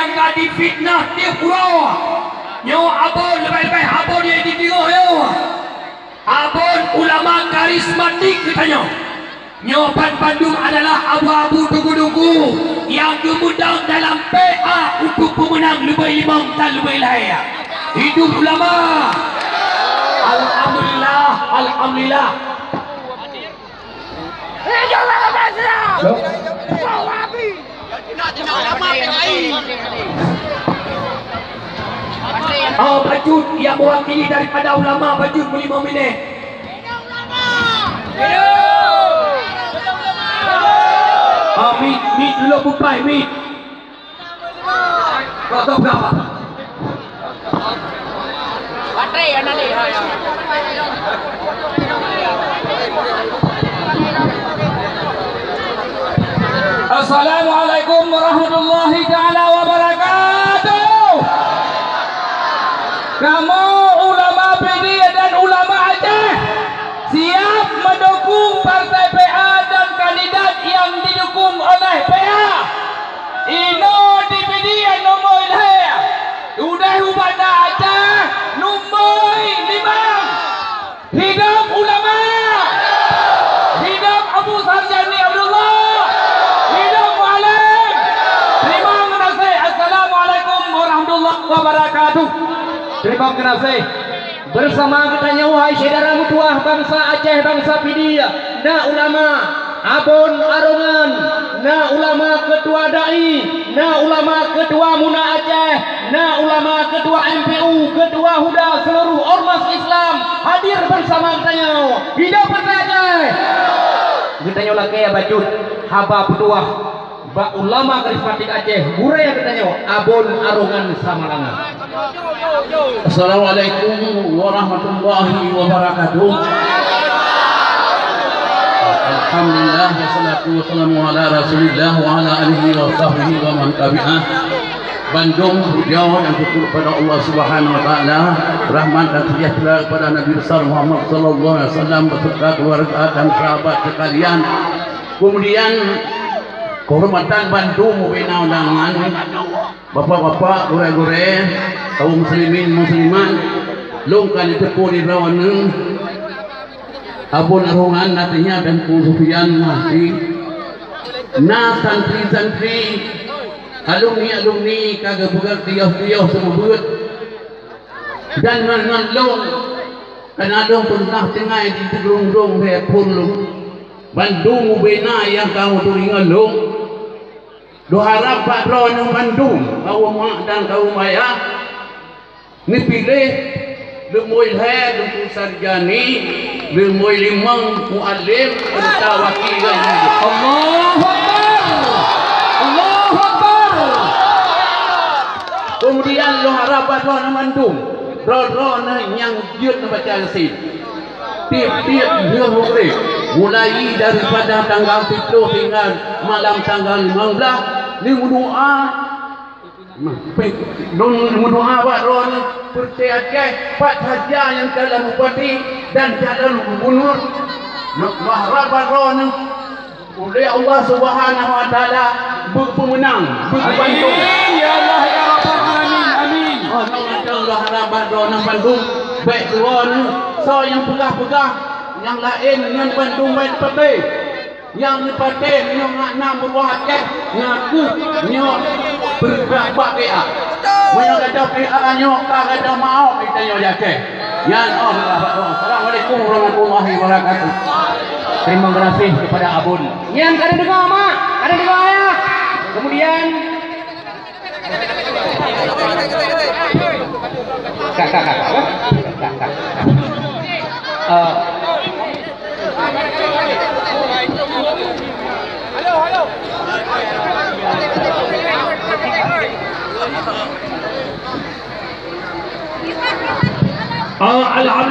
yang kadi fitnah dia pura. Nyo abon lebih-lebih abon dia ditiruh yo. Abon ulama karismatik katanya. Nyo Bandung adalah abu-abu dugu-dugu yang diundang dalam PA untuk pemenang lebih limang dan lebih lahir. Hidup ulama. Alhamdulillah, alhamdulillah. Oh, Bajut yang mewakili daripada ulama, Bajut 5 minit. Oh, mit dulu bukai mit. Kau tahu berapa? Baterai yang nanti. Assalamualaikum warahmatullahi taala wabarakatuh. Kamu ulama PD dan ulama Aceh siap mendukung partai PA dan kandidat yang didukung oleh PA. Ino di PD nomor ilhaya. Udah ubana Aceh nomor 5. Hidup ulama. Hidup Abu Sarjani Abdullah. Wabarakatuh. Terima kasih. Bersama katanya wahai saudara mutuah bangsa Aceh, bangsa Pidia, na ulama Abon Arungan, na ulama ketua Dai, na ulama ketua Muna Aceh, na ulama ketua MPU, ketua Huda seluruh ormas Islam hadir bersama katanya. Hidup Aceh. Katanya lagi ya Bajut, haba petuah Ba ulama karismatik Aceh, Burai katanya, Abon Arungan Samalangan. Assalamualaikum warahmatullahi wabarakatuh. Alhamdulillah, wassalatu wassalamu ala rasulillah wa ala alihi wa sahbihi wa man tabi'ah. Bandung, Riau yang syukur kepada Allah Subhanahu wa taala, rahmat dan sejahtera kepada Nabi besar Muhammad sallallahu alaihi wasallam beserta keluarga dan sahabat sekalian. Kemudian kehormatan Bandung mubina undangan bapak-bapak, gore-gore, kaum muslimin muslimat, longkan ditepu di rawana Abon Arungan nantinya dan Sufian Mahdi, na santri-santri, alumni-alumni kagak budak tiuh-tiuh semua dan ngalong kanadong pernah tengah di gerung-gerung repun lu Bandung mubina yang kamu turingalong doharap Pak Ron Bandung kau mak dan kau maya ni pilih lemoy he lemoy sarjani lemoy limang muallim serta wakilan. Allahu Akbar, Allahu Akbar. Kemudian doharap Pak Ron Bandung Ron yang jut baca sin tiap-tiap dia boleh mulai daripada tanggal 7 hingga malam tanggal 15 ni berdoa Pak Ron percaya Pak Haja yang calon bupati dan calon gubernur berharap Pak Ron oleh Allah Subhanahu wa taala berpemenang berbantung. Ya Allah ya Rabbal alamin. Amin. Allah harap Pak Ron Bandung baik Ron so yang pegah-pegah yang lain yang Bandung baik partai yang partai yang nak berbuat ngaku nyok bergerak PA yang ada PA nyok tak ada mau kita nyok jake yang Assalamualaikum warahmatullahi wabarakatuh. Terima kasih kepada Abun yang ada dengar mak ada dengar ya. Kemudian kakak halo. Alhamdulillah.